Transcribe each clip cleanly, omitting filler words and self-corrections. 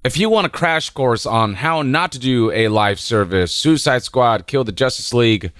If you want a crash course on how not to do a live service, Suicide Squad Kill the Justice League,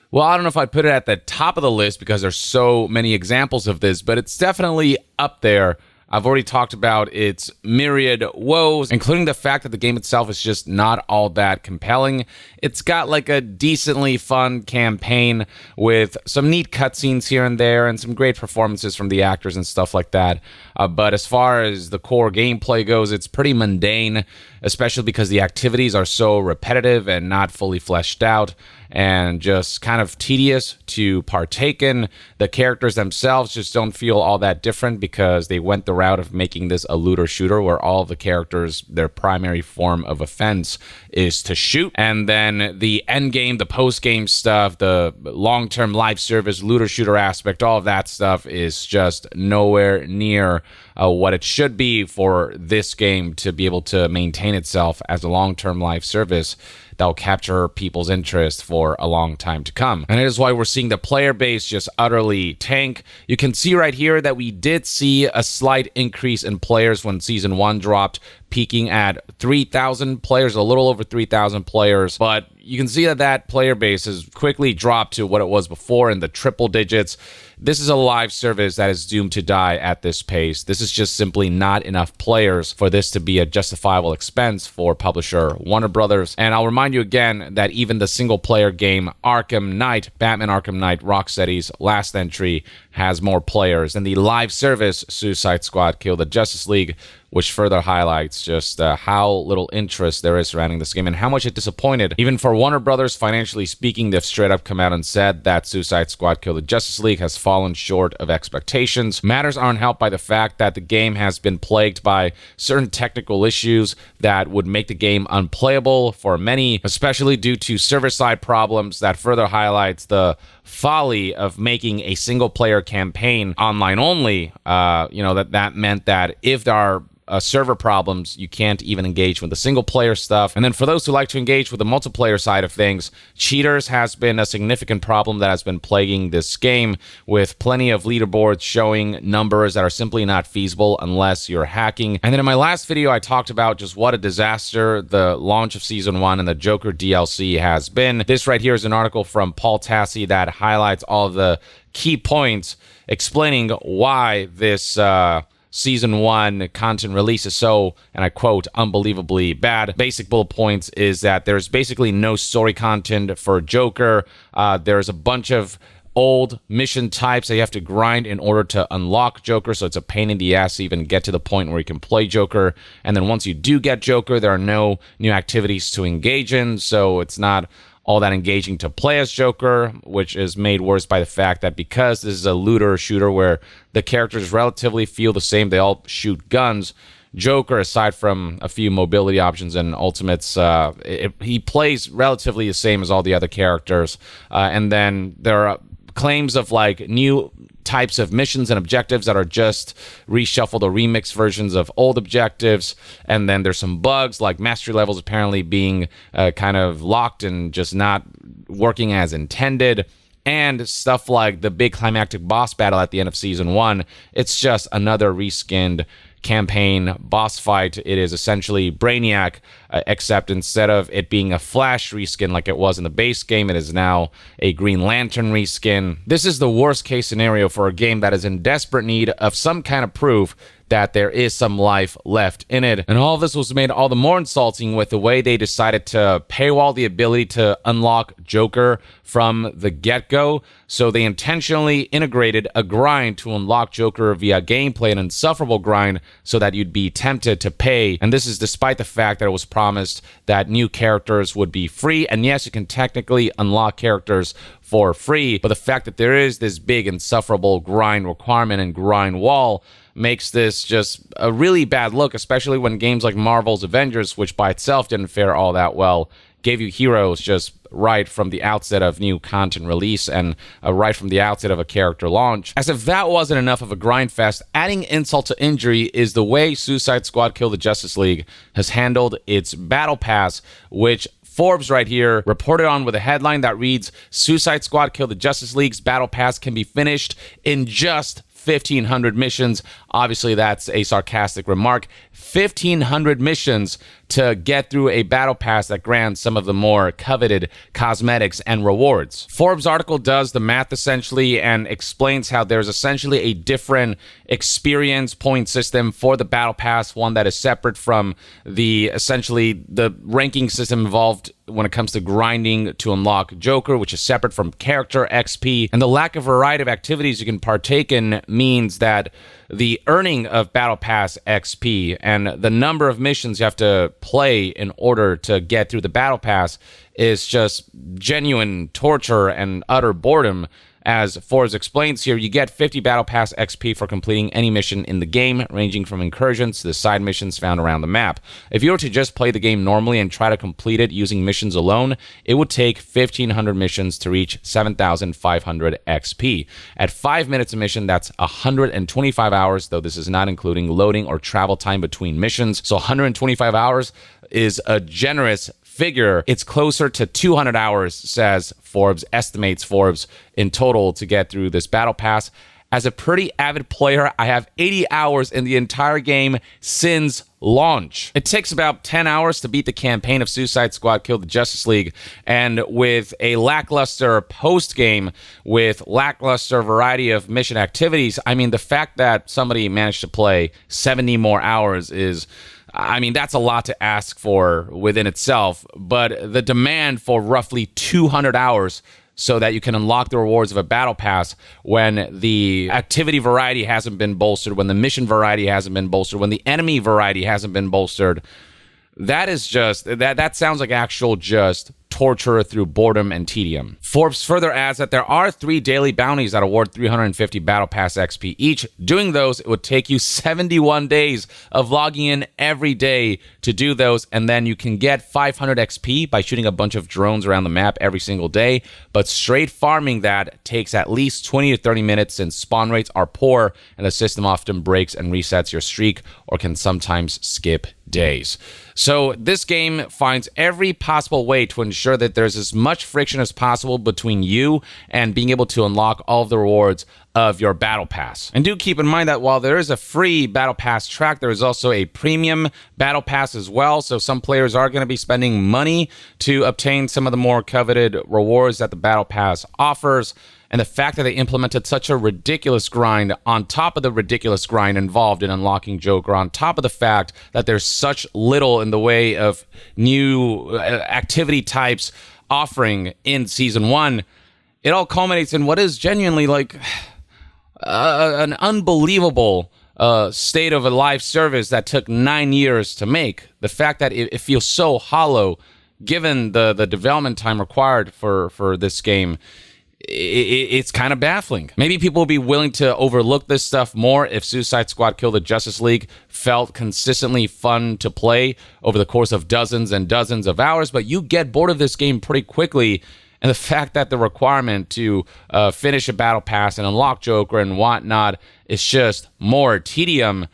well, I don't know if I'd put it at the top of the list because there's so many examples of this, but it's definitely up there. I've already talked about its myriad woes, including the fact that the game itself is just not all that compelling. It's got like a decently fun campaign with some neat cutscenes here and there and some great performances from the actors and stuff like that. But as far as the core gameplay goes, it's pretty mundane, especially because the activities are so repetitive and not fully fleshed out and just kind of tedious to partake in. The characters themselves just don't feel all that different because they went the route of making this a looter shooter where all of the characters, their primary form of offense is to shoot. And then the end game, the post game stuff, the long-term live service looter shooter aspect, all of that stuff is just nowhere near what it should be for this game to be able to maintain itself as a long-term live service that will capture people's interest for a long time to come. And it is why we're seeing the player base just utterly tank. You can see right here that we did see a slight increase in players when Season 1 dropped, peaking at 3,000 players, a little over 3,000 players. But you can see that that player base has quickly dropped to what it was before in the triple digits. This is a live service that is doomed to die at this pace. This is just simply not enough players for this to be a justifiable expense for publisher Warner Brothers. And I'll remind you again that even the single-player game Arkham Knight, Batman Arkham Knight, Rocksteady's last entry, has more players than the live service Suicide Squad Kill the Justice League, which further highlights just how little interest there is surrounding this game and how much it disappointed. Even for Warner Brothers, financially speaking, they've straight up come out and said that Suicide Squad Kill the Justice League has fallen short of expectations. Matters aren't helped by the fact that the game has been plagued by certain technical issues that would make the game unplayable for many, especially due to server-side problems that further highlights the folly of making a single-player campaign online only. That meant that if there are server problems, you can't even engage with the single player stuff. And then for those who like to engage with the multiplayer side of things, cheaters has been a significant problem that has been plaguing this game, with plenty of leaderboards showing numbers that are simply not feasible unless you're hacking. And then in my last video, I talked about just what a disaster the launch of Season 1 and the Joker DLC has been. This right here is an article from Paul Tassi that highlights all of the key points explaining why this Season 1 content release is so, and I quote, unbelievably bad. Basic bullet points is that there's basically no story content for Joker. There's a bunch of old mission types that you have to grind in order to unlock Joker, so it's a pain in the ass to even get to the point where you can play Joker. And then once you do get Joker, there are no new activities to engage in, so it's not all that engaging to play as Joker, which is made worse by the fact that because this is a looter shooter where the characters relatively feel the same, they all shoot guns, Joker, aside from a few mobility options and ultimates, he plays relatively the same as all the other characters. And then there are claims of like new types of missions and objectives that are just reshuffled or remixed versions of old objectives. And then there's some bugs like mastery levels apparently being kind of locked and just not working as intended. And stuff like the big climactic boss battle at the end of Season 1, it's just another reskinned campaign boss fight. It is essentially Brainiac, except instead of it being a Flash reskin like it was in the base game, it is now a Green Lantern reskin. This is the worst case scenario for a game that is in desperate need of some kind of proof that there is some life left in it. And all of this was made all the more insulting with the way they decided to paywall the ability to unlock Joker from the get-go. So they intentionally integrated a grind to unlock Joker via gameplay, an insufferable grind, so that you'd be tempted to pay. And this is despite the fact that it was promised that new characters would be free. And yes, you can technically unlock characters for free, but the fact that there is this big insufferable grind requirement and grind wall makes this just a really bad look, especially when games like Marvel's Avengers, which by itself didn't fare all that well, gave you heroes just right from the outset of new content release and right from the outset of a character launch. As if that wasn't enough of a grind fest, adding insult to injury is the way Suicide Squad Kill the Justice League has handled its Battle Pass, which Forbes right here reported on with a headline that reads, Suicide Squad Kill the Justice League's Battle Pass can be finished in just 1,500 missions. Obviously, that's a sarcastic remark. 1,500 missions to get through a battle pass that grants some of the more coveted cosmetics and rewards. Forbes' article does the math essentially and explains how there's essentially a different experience point system for the battle pass, one that is separate from essentially the ranking system involved when it comes to grinding to unlock Joker, which is separate from character XP. And the lack of variety of activities you can partake in means that the earning of Battle Pass XP and the number of missions you have to play in order to get through the Battle Pass is just genuine torture and utter boredom. As Forbes explains here, you get 50 Battle Pass XP for completing any mission in the game, ranging from incursions to the side missions found around the map. If you were to just play the game normally and try to complete it using missions alone, it would take 1,500 missions to reach 7,500 XP. At 5 minutes a mission, that's 125 hours, though this is not including loading or travel time between missions. So 125 hours is a generous figure. It's closer to 200 hours, says Forbes, estimates Forbes, in total to get through this battle pass. As a pretty avid player, I have 80 hours in the entire game since launch. It takes about 10 hours to beat the campaign of Suicide Squad Kill the Justice League, and with a lackluster post-game with lackluster variety of mission activities, I mean, the fact that somebody managed to play 70 more hours is, I mean, that's a lot to ask for within itself, but the demand for roughly 200 hours so that you can unlock the rewards of a battle pass when the activity variety hasn't been bolstered, when the mission variety hasn't been bolstered, when the enemy variety hasn't been bolstered, that is just, that sounds like actual just torture through boredom and tedium. Forbes further adds that there are 3 daily bounties that award 350 Battle Pass XP each. Doing those, it would take you 71 days of logging in every day to do those, and then you can get 500 XP by shooting a bunch of drones around the map every single day. But straight farming that takes at least 20 to 30 minutes since spawn rates are poor and the system often breaks and resets your streak or can sometimes skip days. So this game finds every possible way to ensure that there's as much friction as possible between you and being able to unlock all of the rewards of your battle pass. And do keep in mind that while there is a free battle pass track, there is also a premium battle pass as well. So some players are going to be spending money to obtain some of the more coveted rewards that the battle pass offers. And the fact that they implemented such a ridiculous grind on top of the ridiculous grind involved in unlocking Joker, on top of the fact that there's such little in the way of new activity types offering in Season 1, it all culminates in what is genuinely like an unbelievable state of a live service that took 9 years to make. The fact that it feels so hollow, given the development time required for this game, it's kind of baffling. Maybe people will be willing to overlook this stuff more if Suicide Squad Kill the Justice League felt consistently fun to play over the course of dozens and dozens of hours, but you get bored of this game pretty quickly. And the fact that the requirement to finish a battle pass and unlock Joker and whatnot is just more tedium,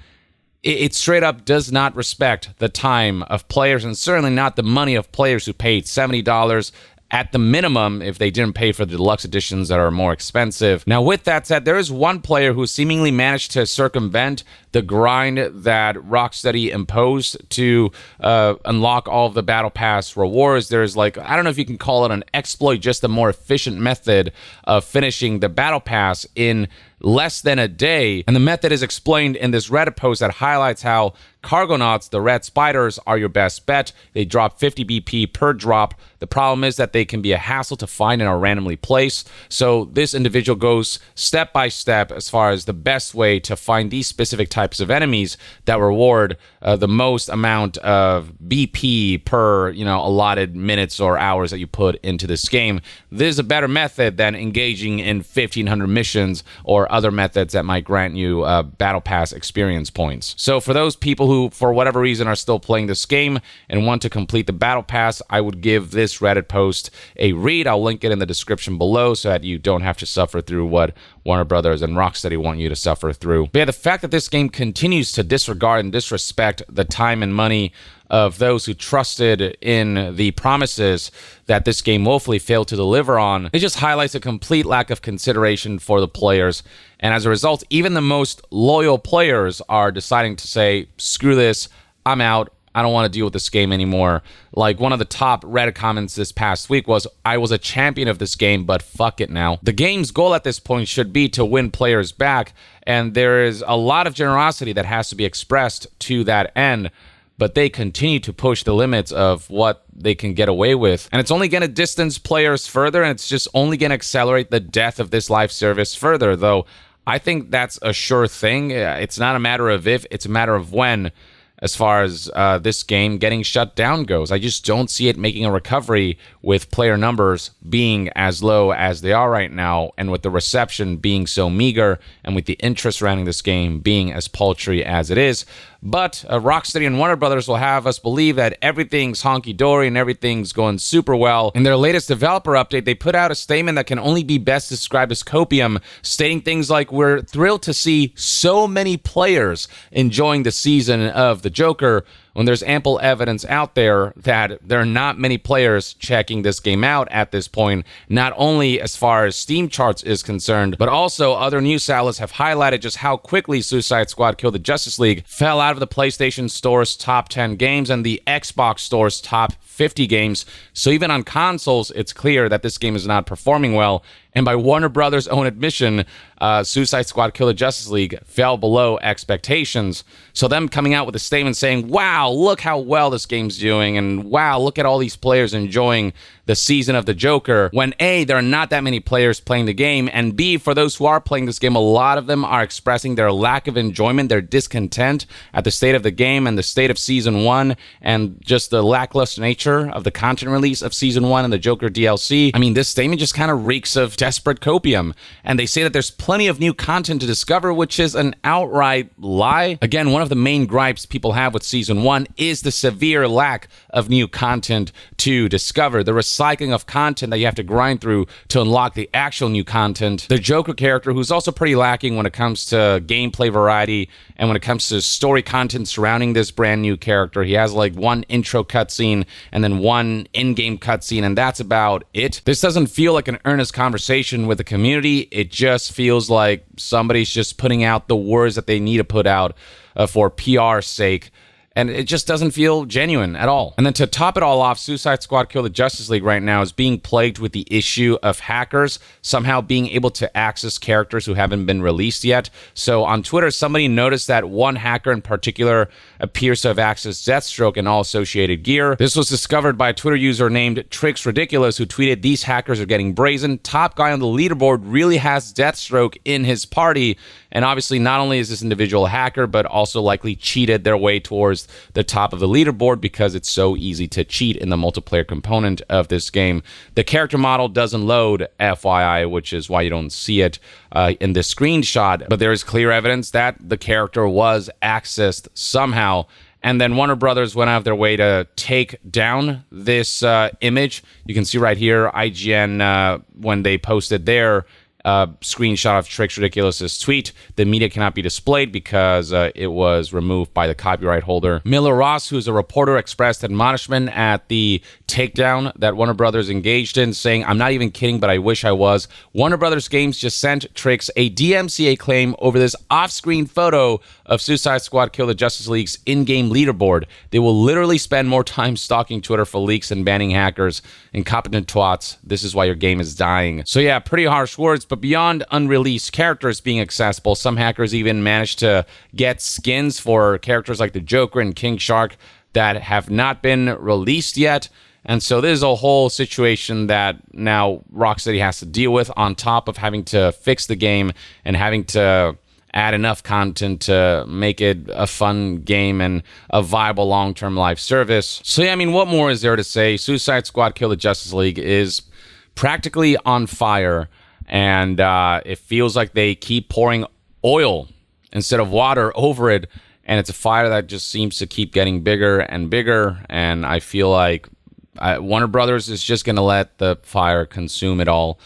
it straight up does not respect the time of players, and certainly not the money of players who paid $70 at the minimum if they didn't pay for the deluxe editions that are more expensive. Now, with that said, there is one player who seemingly managed to circumvent the grind that Rocksteady imposed to unlock all of the Battle Pass rewards. There's like, I don't know if you can call it an exploit, just a more efficient method of finishing the Battle Pass in less than a day. And the method is explained in this Reddit post that highlights how Cargonauts, the red spiders, are your best bet. They drop 50 BP per drop. The problem is that they can be a hassle to find and are randomly placed. So this individual goes step by step as far as the best way to find these specific types of enemies that reward the most amount of BP per, allotted minutes or hours that you put into this game. This is a better method than engaging in 1,500 missions or other methods that might grant you Battle Pass experience points. So for those people who, for whatever reason, are still playing this game and want to complete the Battle Pass, I would give this Reddit post a read. I'll link it in the description below so that you don't have to suffer through what Warner Brothers and Rocksteady want you to suffer through. But yeah, the fact that this game continues to disregard and disrespect the time and money of those who trusted in the promises that this game woefully failed to deliver on. It just highlights a complete lack of consideration for the players. And as a result, even the most loyal players are deciding to say, screw this, I'm out. I don't want to deal with this game anymore. Like, one of the top Reddit comments this past week was, I was a champion of this game, but fuck it now. The game's goal at this point should be to win players back, and there is a lot of generosity that has to be expressed to that end, but they continue to push the limits of what they can get away with. And it's only going to distance players further, and it's just only going to accelerate the death of this live service further, though I think that's a sure thing. It's not a matter of if, it's a matter of when. As far as this game getting shut down goes, I just don't see it making a recovery with player numbers being as low as they are right now, and with the reception being so meager, and with the interest surrounding this game being as paltry as it is. But Rocksteady and Warner Brothers will have us believe that everything's honky-dory and everything's going super well. In their latest developer update, they put out a statement that can only be best described as copium, stating things like, we're thrilled to see so many players enjoying the season of the Joker, when there's ample evidence out there that there are not many players checking this game out at this point, not only as far as Steam charts is concerned, but also other news outlets have highlighted just how quickly Suicide Squad Kill the Justice League fell out of the PlayStation Store's top 10 games and the Xbox Store's top 50 games. So even on consoles, it's clear that this game is not performing well. And by Warner Brothers' own admission, Suicide Squad Kill the Justice League fell below expectations. So them coming out with a statement saying, wow, look how well this game's doing, and wow, look at all these players enjoying the season of the Joker, when A, there are not that many players playing the game, and B, for those who are playing this game, a lot of them are expressing their lack of enjoyment, their discontent at the state of the game and the state of Season 1, and just the lackluster nature of the content release of Season 1 and the Joker DLC. I mean, this statement just kind of reeks of desperate copium, and they say that there's plenty of new content to discover, which is an outright lie. Again, one of the main gripes people have with Season 1 is the severe lack of new content to discover, the recycling of content that you have to grind through to unlock the actual new content. The Joker character, who's also pretty lacking when it comes to gameplay variety and when it comes to story content surrounding this brand new character. He has like one intro cutscene and then one in-game cutscene, and that's about it. This doesn't feel like an earnest conversation with the community. It just feels like somebody's just putting out the words that they need to put out for PR's sake. And it just doesn't feel genuine at all. And then to top it all off, Suicide Squad Kill the Justice League right now is being plagued with the issue of hackers somehow being able to access characters who haven't been released yet. So on Twitter, somebody noticed that one hacker in particular appears to have accessed Deathstroke and all associated gear. This was discovered by a Twitter user named Tricks Ridiculous, who tweeted, "These hackers are getting brazen. Top guy on the leaderboard really has Deathstroke in his party." And obviously, not only is this individual a hacker, but also likely cheated their way towards the top of the leaderboard because it's so easy to cheat in the multiplayer component of this game. The character model doesn't load, FYI, which is why you don't see it in this screenshot. But there is clear evidence that the character was accessed somehow. And then Warner Brothers went out of their way to take down this image. You can see right here, IGN, when they posted their screenshot of Tricks Ridiculous's tweet, the media cannot be displayed because it was removed by the copyright holder. Miller Ross, who's a reporter, expressed admonishment at the takedown that Warner Brothers engaged in, saying, "I'm not even kidding, but I wish I was. Warner Brothers Games just sent Tricks a DMCA claim over this off-screen photo of Suicide Squad Kill the Justice League's in-game leaderboard. They will literally spend more time stalking Twitter for leaks and banning hackers. Incompetent twats. This is why your game is dying." So yeah, pretty harsh words, but beyond unreleased characters being accessible, some hackers even managed to get skins for characters like the Joker and King Shark that have not been released yet. And so this is a whole situation that now Rocksteady has to deal with, on top of having to fix the game and having to add enough content to make it a fun game and a viable long-term live service. So yeah, I mean, what more is there to say? Suicide Squad Kill the Justice League is practically on fire, and it feels like they keep pouring oil instead of water over it, and it's a fire that just seems to keep getting bigger and bigger, and I feel like Warner Brothers is just going to let the fire consume it all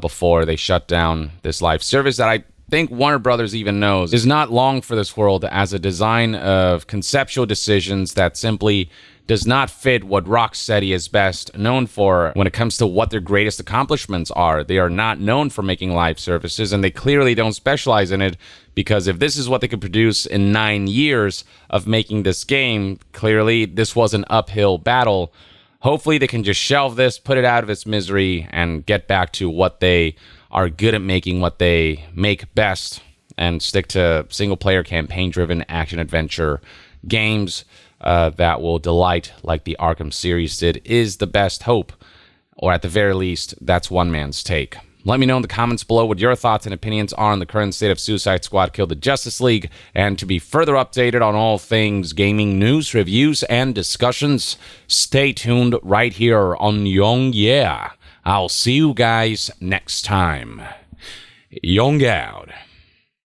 before they shut down this live service that I think Warner Brothers even knows is not long for this world as a design of conceptual decisions that simply does not fit what Rocksteady is best known for when it comes to what their greatest accomplishments are. They are not known for making live services, and they clearly don't specialize in it, because if this is what they could produce in 9 years of making this game, clearly this was an uphill battle. Hopefully they can just shelve this, put it out of its misery, and get back to what they are good at making, what they make best, and stick to single-player, campaign-driven action-adventure games that will delight like the Arkham series did, is the best hope. Or at the very least, that's one man's take. Let me know in the comments below what your thoughts and opinions are on the current state of Suicide Squad Kill the Justice League. And to be further updated on all things gaming news, reviews, and discussions, stay tuned right here on Young Yeah. I'll see you guys next time. Young out.